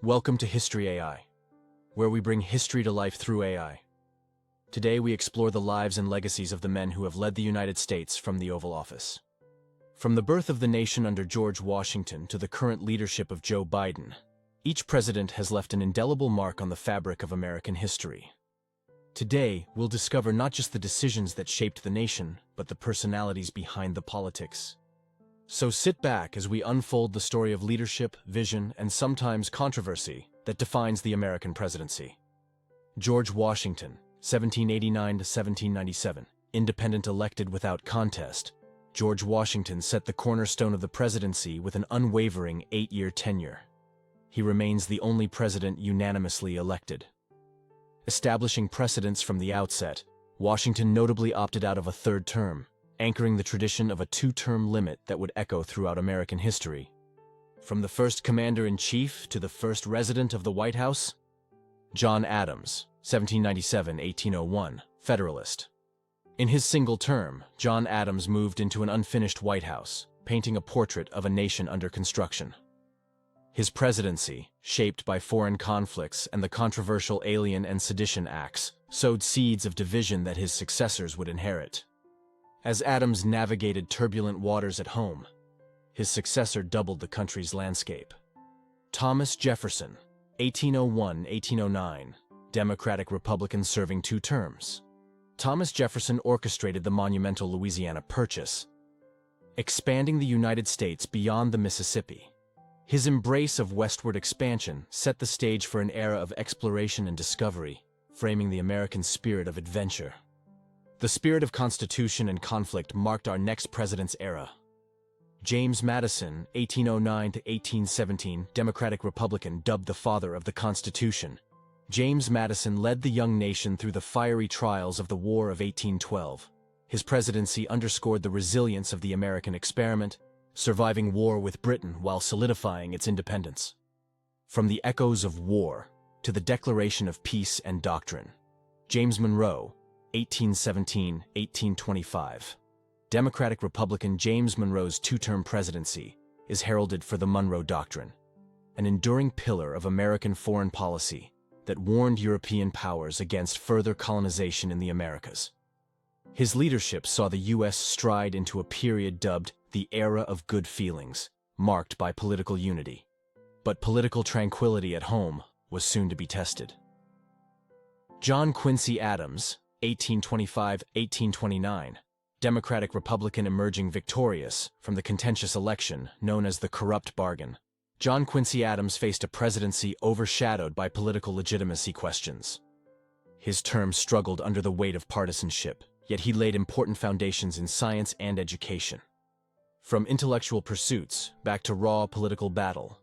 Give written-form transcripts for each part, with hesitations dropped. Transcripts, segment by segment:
Welcome to History AI, where we bring history to life through AI. Today we explore the lives and legacies of the men who have led the United States from the Oval Office. From the birth of the nation under George Washington to the current leadership of Joe Biden, each president has left an indelible mark on the fabric of American history. Today, we'll discover not just the decisions that shaped the nation, but the personalities behind the politics. So sit back as we unfold the story of leadership, vision, and sometimes controversy that defines the American presidency. George Washington, 1789 to 1797, independent elected without contest. George Washington set the cornerstone of the presidency with an unwavering 8-year tenure. He remains the only president unanimously elected. Establishing precedents from the outset, Washington notably opted out of a third term, anchoring the tradition of a 2-term limit that would echo throughout American history. From the first commander-in-chief to the first resident of the White House, John Adams, 1797-1801, Federalist. In his single term, John Adams moved into an unfinished White House, painting a portrait of a nation under construction. His presidency, shaped by foreign conflicts and the controversial Alien and Sedition Acts, sowed seeds of division that his successors would inherit. As Adams navigated turbulent waters at home, his successor doubled the country's landscape. Thomas Jefferson, 1801-1809, Democratic-Republican serving 2 terms. Thomas Jefferson orchestrated the monumental Louisiana Purchase, expanding the United States beyond the Mississippi. His embrace of westward expansion set the stage for an era of exploration and discovery, framing the American spirit of adventure. The spirit of constitution and conflict marked our next president's era. James Madison, 1809-1817, Democratic-Republican, dubbed the father of the Constitution. James Madison led the young nation through the fiery trials of the War of 1812. His presidency underscored the resilience of the American experiment, surviving war with Britain while solidifying its independence. From the echoes of war to the declaration of peace and doctrine. James Monroe, 1817-1825. Democratic-Republican James Monroe's 2-term presidency is heralded for the Monroe Doctrine, an enduring pillar of American foreign policy that warned European powers against further colonization in the Americas. His leadership saw the U.S. stride into a period dubbed the Era of Good Feelings, marked by political unity. But political tranquility at home was soon to be tested. John Quincy Adams, 1825-1829, Democratic-Republican emerging victorious from the contentious election known as the Corrupt Bargain. John Quincy Adams faced a presidency overshadowed by political legitimacy questions. His term struggled under the weight of partisanship, yet he laid important foundations in science and education. From intellectual pursuits back to raw political battle.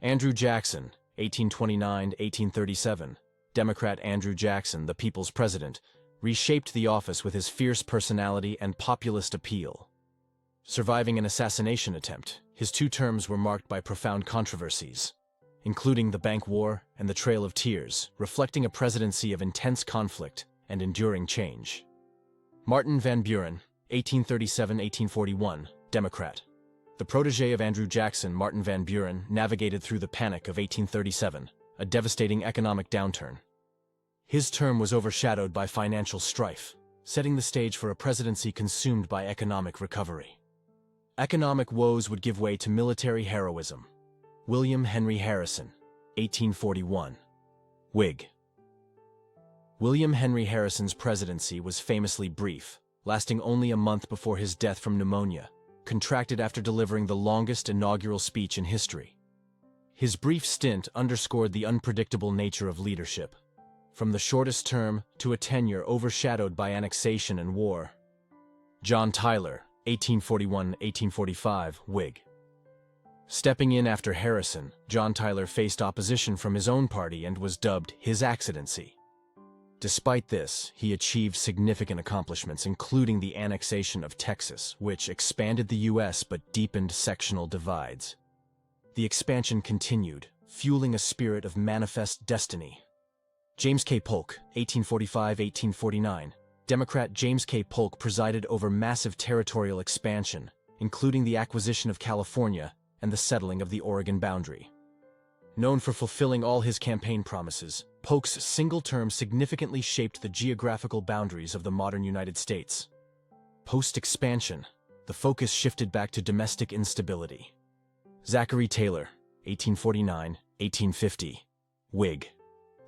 Andrew Jackson, 1829-1837, Democrat Andrew Jackson, the people's president, reshaped the office with his fierce personality and populist appeal. Surviving an assassination attempt, his 2 terms were marked by profound controversies, including the Bank War and the Trail of Tears, reflecting a presidency of intense conflict and enduring change. Martin Van Buren, 1837-1841, Democrat. The protege of Andrew Jackson, Martin Van Buren, navigated through the Panic of 1837, a devastating economic downturn. His term was overshadowed by financial strife, setting the stage for a presidency consumed by economic recovery. Economic woes would give way to military heroism. William Henry Harrison, 1841, Whig. William Henry Harrison's presidency was famously brief, lasting only a month before his death from pneumonia, contracted after delivering the longest inaugural speech in history. His brief stint underscored the unpredictable nature of leadership, from the shortest term to a tenure overshadowed by annexation and war. John Tyler, 1841-1845, Whig. Stepping in after Harrison, John Tyler faced opposition from his own party and was dubbed His Excellency. Despite this, he achieved significant accomplishments, including the annexation of Texas, which expanded the U.S. but deepened sectional divides. The expansion continued, fueling a spirit of manifest destiny. James K. Polk, 1845-1849. Democrat James K. Polk presided over massive territorial expansion, including the acquisition of California and the settling of the Oregon boundary. Known for fulfilling all his campaign promises, Polk's single term significantly shaped the geographical boundaries of the modern United States. Post-expansion, the focus shifted back to domestic instability. Zachary Taylor, 1849–1850, Whig.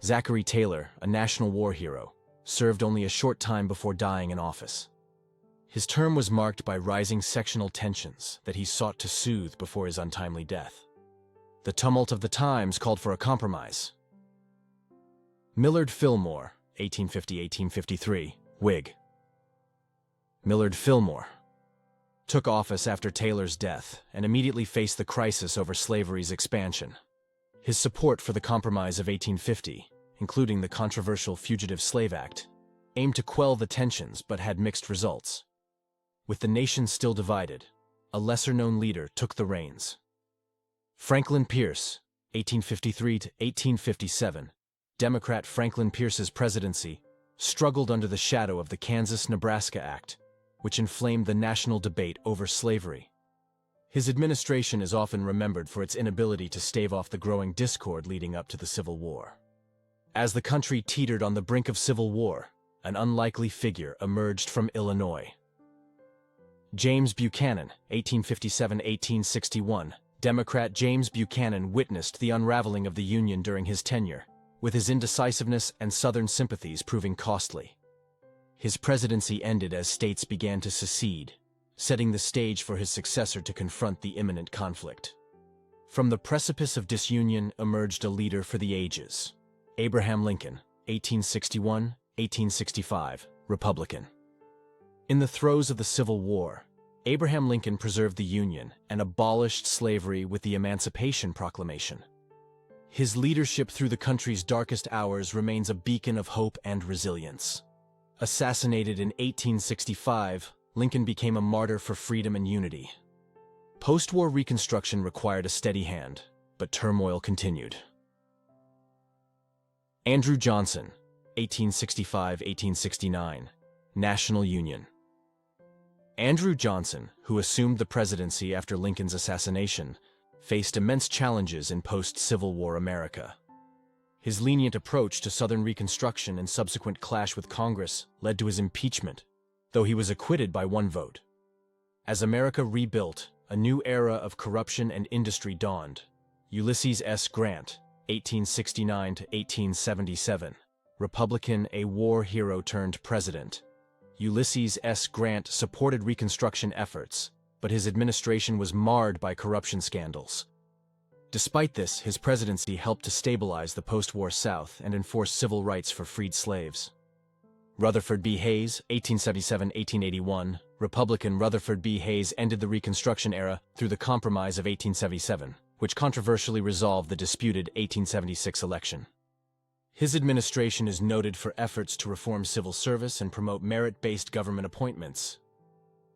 Zachary Taylor, a National War hero, served only a short time before dying in office. His term was marked by rising sectional tensions that he sought to soothe before his untimely death. The tumult of the times called for a compromise. Millard Fillmore, 1850–1853, Whig. Millard Fillmore took office after Taylor's death and immediately faced the crisis over slavery's expansion. His support for the Compromise of 1850, including the controversial Fugitive Slave Act, aimed to quell the tensions but had mixed results. With the nation still divided, a lesser-known leader took the reins. Franklin Pierce, 1853–1857, Democrat Franklin Pierce's presidency struggled under the shadow of the Kansas-Nebraska Act, which inflamed the national debate over slavery. His administration is often remembered for its inability to stave off the growing discord leading up to the Civil War. As the country teetered on the brink of civil war, an unlikely figure emerged from Illinois. James Buchanan, 1857–1861, Democrat James Buchanan witnessed the unraveling of the Union during his tenure, with his indecisiveness and Southern sympathies proving costly. His presidency ended as states began to secede, setting the stage for his successor to confront the imminent conflict. From the precipice of disunion emerged a leader for the ages. Abraham Lincoln, 1861–1865, Republican. In the throes of the Civil War, Abraham Lincoln preserved the Union and abolished slavery with the Emancipation Proclamation. His leadership through the country's darkest hours remains a beacon of hope and resilience. Assassinated in 1865, Lincoln became a martyr for freedom and unity. Post-war Reconstruction required a steady hand, but turmoil continued. Andrew Johnson, 1865–1869, National Union. Andrew Johnson, who assumed the presidency after Lincoln's assassination, faced immense challenges in post-Civil War America. His lenient approach to Southern Reconstruction and subsequent clash with Congress led to his impeachment, though he was acquitted by one vote. As America rebuilt, a new era of corruption and industry dawned. Ulysses S. Grant, 1869–1877, Republican, a war hero turned president. Ulysses S. Grant supported Reconstruction efforts, but his administration was marred by corruption scandals. Despite this, his presidency helped to stabilize the post-war South and enforce civil rights for freed slaves. Rutherford B. Hayes, 1877–1881, Republican Rutherford B. Hayes ended the Reconstruction era through the Compromise of 1877, which controversially resolved the disputed 1876 election. His administration is noted for efforts to reform civil service and promote merit-based government appointments.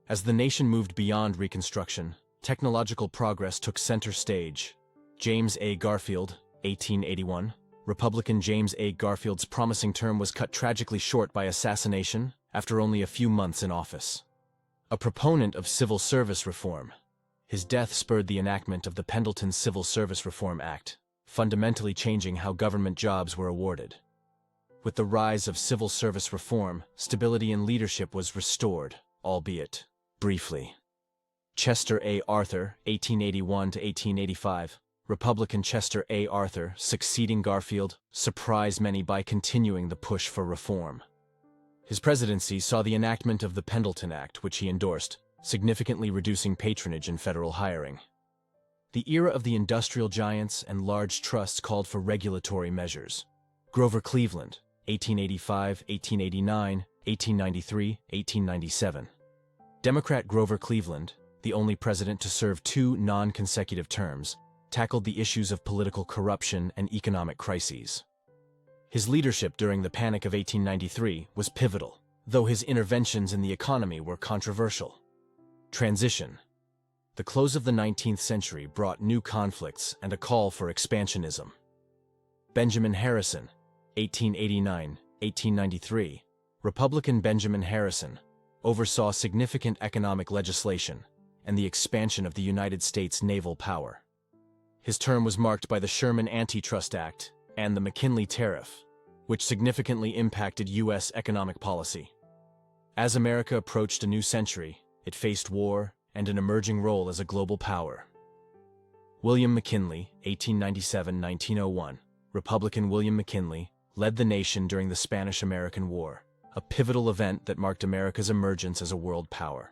As the nation moved beyond Reconstruction, technological progress took center stage. James A. Garfield, 1881, Republican James A. Garfield's promising term was cut tragically short by assassination after only a few months in office. A proponent of civil service reform, his death spurred the enactment of the Pendleton Civil Service Reform Act, fundamentally changing how government jobs were awarded. With the rise of civil service reform, stability in leadership was restored, albeit briefly. Chester A. Arthur, 1881–1885, Republican Chester A. Arthur, succeeding Garfield, surprised many by continuing the push for reform. His presidency saw the enactment of the Pendleton Act, which he endorsed, significantly reducing patronage in federal hiring. The era of the industrial giants and large trusts called for regulatory measures. Grover Cleveland, 1885–1889, 1893–1897. Democrat Grover Cleveland, the only president to serve 2 non-consecutive terms, tackled the issues of political corruption and economic crises. His leadership during the Panic of 1893 was pivotal, though his interventions in the economy were controversial. Transition. The close of the 19th century brought new conflicts and a call for expansionism. Benjamin Harrison, 1889–1893, Republican Benjamin Harrison, oversaw significant economic legislation and the expansion of the United States naval power. His term was marked by the Sherman Antitrust Act and the McKinley Tariff, which significantly impacted U.S. economic policy. As America approached a new century, it faced war and an emerging role as a global power. William McKinley, 1897–1901, Republican William McKinley, led the nation during the Spanish-American War, a pivotal event that marked America's emergence as a world power.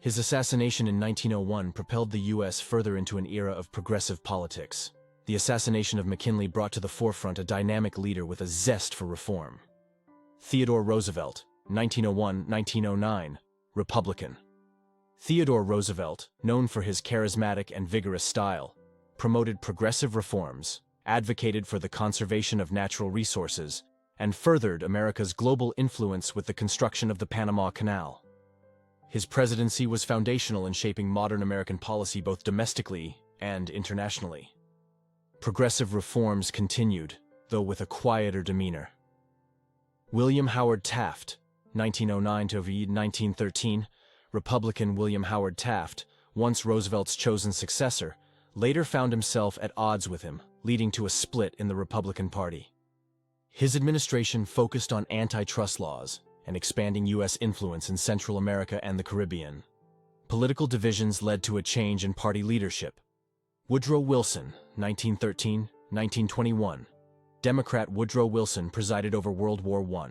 His assassination in 1901 propelled the U.S. further into an era of progressive politics. The assassination of McKinley brought to the forefront a dynamic leader with a zest for reform. Theodore Roosevelt, 1901–1909, Republican. Theodore Roosevelt, known for his charismatic and vigorous style, promoted progressive reforms, advocated for the conservation of natural resources, and furthered America's global influence with the construction of the Panama Canal. His presidency was foundational in shaping modern American policy both domestically and internationally. Progressive reforms continued, though with a quieter demeanor. William Howard Taft, 1909–1913, Republican William Howard Taft, once Roosevelt's chosen successor, later found himself at odds with him, leading to a split in the Republican Party. His administration focused on antitrust laws and expanding U.S. influence in Central America and the Caribbean. Political divisions led to a change in party leadership. Woodrow Wilson, 1913–1921. Democrat Woodrow Wilson presided over World War I,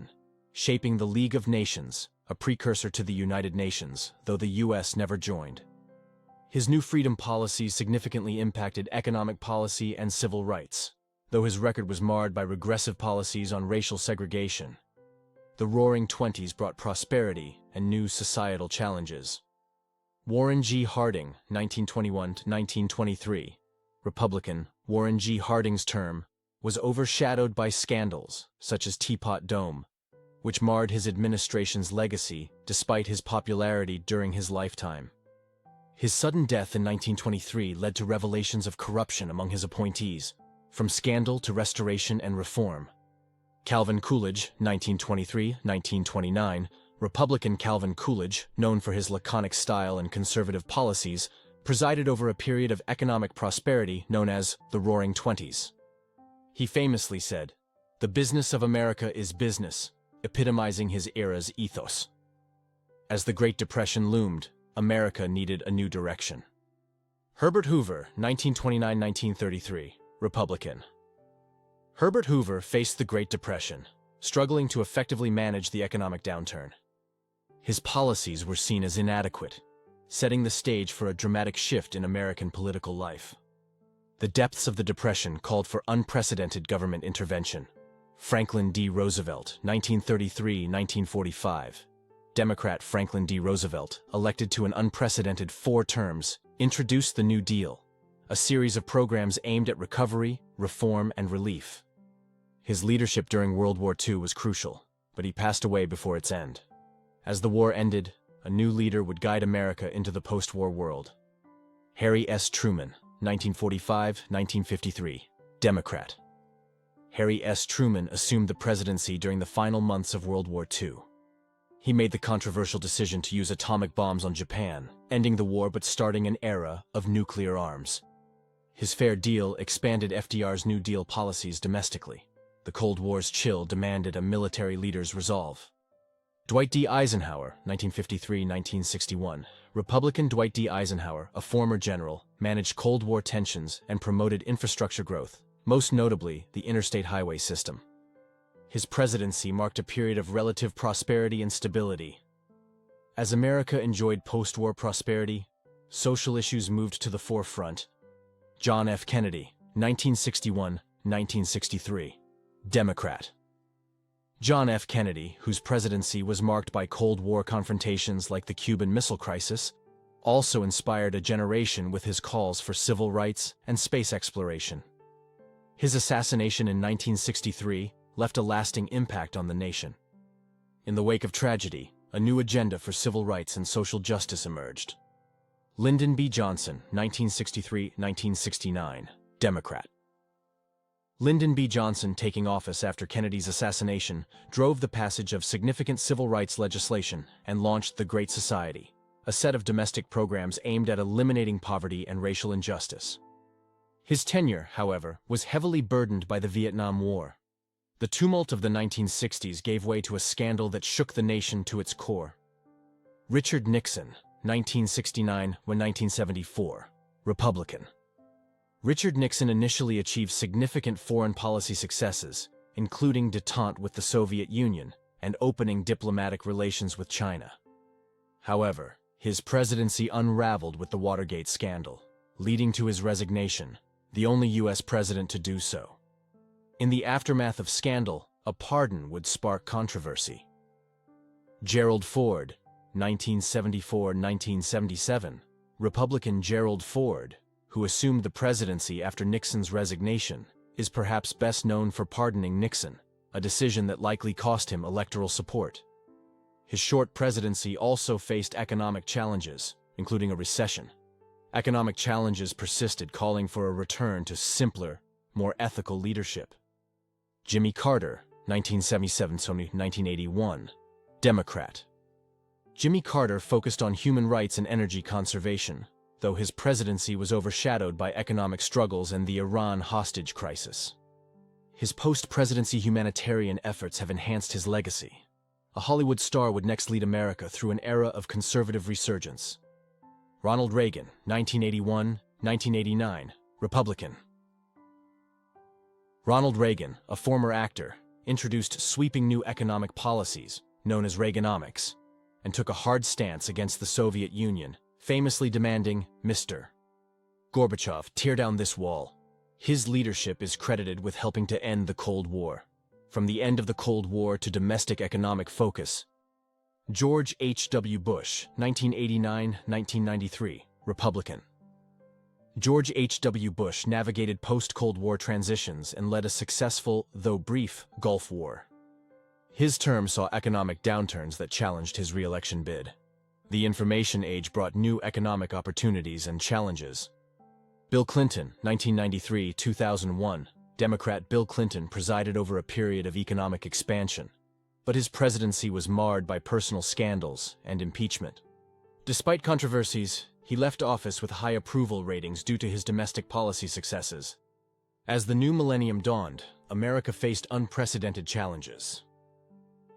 shaping the League of Nations, a precursor to the United Nations, though the U.S. never joined. His new freedom policies significantly impacted economic policy and civil rights, though his record was marred by regressive policies on racial segregation. The Roaring Twenties brought prosperity and new societal challenges. Warren G. Harding, 1921–1923. Republican, Warren G. Harding's term was overshadowed by scandals such as Teapot Dome, which marred his administration's legacy despite his popularity during his lifetime. His sudden death in 1923 led to revelations of corruption among his appointees, from scandal to restoration and reform. Calvin Coolidge, 1923–1929, Republican Calvin Coolidge, known for his laconic style and conservative policies, presided over a period of economic prosperity known as the Roaring Twenties. He famously said, "The business of America is business," epitomizing his era's ethos. As the Great Depression loomed, America needed a new direction. Herbert Hoover, 1929–1933, Republican. Herbert Hoover faced the Great Depression, struggling to effectively manage the economic downturn. His policies were seen as inadequate, setting the stage for a dramatic shift in American political life. The depths of the Depression called for unprecedented government intervention. Franklin D. Roosevelt, 1933–1945. Democrat Franklin D. Roosevelt, elected to an unprecedented 4 terms, introduced the New Deal, a series of programs aimed at recovery, reform, and relief. His leadership during World War II was crucial, but he passed away before its end. As the war ended, a new leader would guide America into the post-war world. Harry S. Truman, 1945–1953, Democrat. Harry S. Truman assumed the presidency during the final months of World War II. He made the controversial decision to use atomic bombs on Japan, ending the war but starting an era of nuclear arms. His Fair Deal expanded FDR's New Deal policies domestically. The Cold War's chill demanded a military leader's resolve. Dwight D. Eisenhower, 1953–1961. Republican Dwight D. Eisenhower, a former general, managed Cold War tensions and promoted infrastructure growth, most notably the interstate highway system. His presidency marked a period of relative prosperity and stability. As America enjoyed post-war prosperity, social issues moved to the forefront. John F. Kennedy, 1961–1963. Democrat. John F. Kennedy, whose presidency was marked by Cold War confrontations like the Cuban Missile Crisis, also inspired a generation with his calls for civil rights and space exploration. His assassination in 1963 left a lasting impact on the nation. In the wake of tragedy, a new agenda for civil rights and social justice emerged. Lyndon B. Johnson, 1963–1969, Democrat. Lyndon B. Johnson, taking office after Kennedy's assassination, drove the passage of significant civil rights legislation and launched the Great Society, a set of domestic programs aimed at eliminating poverty and racial injustice. His tenure, however, was heavily burdened by the Vietnam War. The tumult of the 1960s gave way to a scandal that shook the nation to its core. Richard Nixon, 1969–1974, Republican. Richard Nixon initially achieved significant foreign policy successes, including détente with the Soviet Union and opening diplomatic relations with China. However, his presidency unraveled with the Watergate scandal, leading to his resignation, the only U.S. president to do so. In the aftermath of scandal, a pardon would spark controversy. Gerald Ford, 1974–1977, Republican Gerald Ford, who assumed the presidency after Nixon's resignation, is perhaps best known for pardoning Nixon, a decision that likely cost him electoral support. His short presidency also faced economic challenges, including a recession. Economic challenges persisted, calling for a return to simpler, more ethical leadership. Jimmy Carter, 1977–1981, Democrat. Jimmy Carter focused on human rights and energy conservation, though his presidency was overshadowed by economic struggles and the Iran hostage crisis. His post-presidency humanitarian efforts have enhanced his legacy. A Hollywood star would next lead America through an era of conservative resurgence. Ronald Reagan, 1981–1989, Republican. Ronald Reagan, a former actor, introduced sweeping new economic policies, known as Reaganomics, and took a hard stance against the Soviet Union, famously demanding, "Mr. Gorbachev, tear down this wall." His leadership is credited with helping to end the Cold War. From the end of the Cold War to domestic economic focus. George H.W. Bush, 1989–1993, Republican. George H.W. Bush navigated post-Cold War transitions and led a successful, though brief, Gulf War. His term saw economic downturns that challenged his re-election bid. The information age brought new economic opportunities and challenges. Bill Clinton, 1993–2001, Democrat Bill Clinton presided over a period of economic expansion, but his presidency was marred by personal scandals and impeachment. Despite controversies, he left office with high approval ratings due to his domestic policy successes. As the new millennium dawned, America faced unprecedented challenges.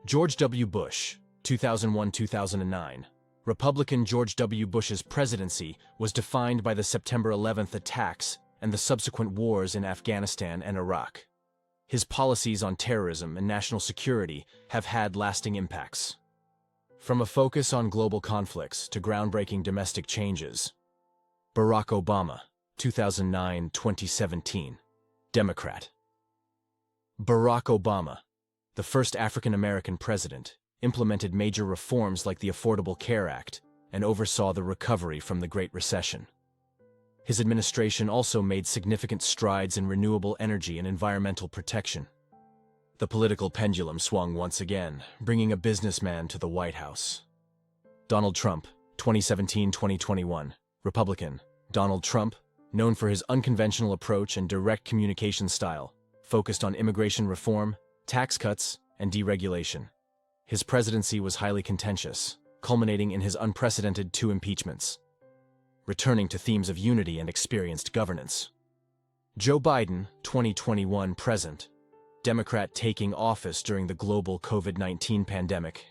George W. Bush, 2001–2009. Republican George W. Bush's presidency was defined by the September 11th attacks and the subsequent wars in Afghanistan and Iraq. His policies on terrorism and national security have had lasting impacts. From a focus on global conflicts to groundbreaking domestic changes. Barack Obama, 2009–2017, Democrat. Barack Obama, the first African-American president, implemented major reforms like the Affordable Care Act and oversaw the recovery from the Great Recession. His administration also made significant strides in renewable energy and environmental protection. The political pendulum swung once again, bringing a businessman to the White House. Donald Trump, 2017–2021, Republican. Donald Trump, known for his unconventional approach and direct communication style, focused on immigration reform, tax cuts, and deregulation. His presidency was highly contentious, culminating in his unprecedented 2 impeachments. Returning to themes of unity and experienced governance. Joe Biden, 2021–present, Democrat taking office during the global COVID-19 pandemic.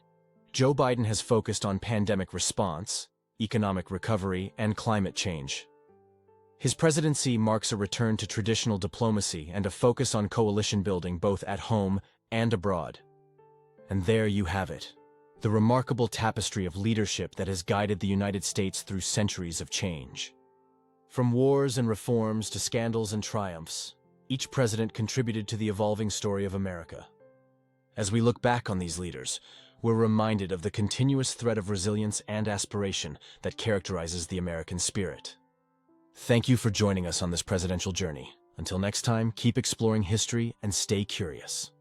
Joe Biden has focused on pandemic response, economic recovery, and climate change. His presidency marks a return to traditional diplomacy and a focus on coalition building both at home and abroad. And there you have it, the remarkable tapestry of leadership that has guided the United States through centuries of change. From wars and reforms to scandals and triumphs, each president contributed to the evolving story of America. As we look back on these leaders, we're reminded of the continuous thread of resilience and aspiration that characterizes the American spirit. Thank you for joining us on this presidential journey. Until next time, keep exploring history and stay curious.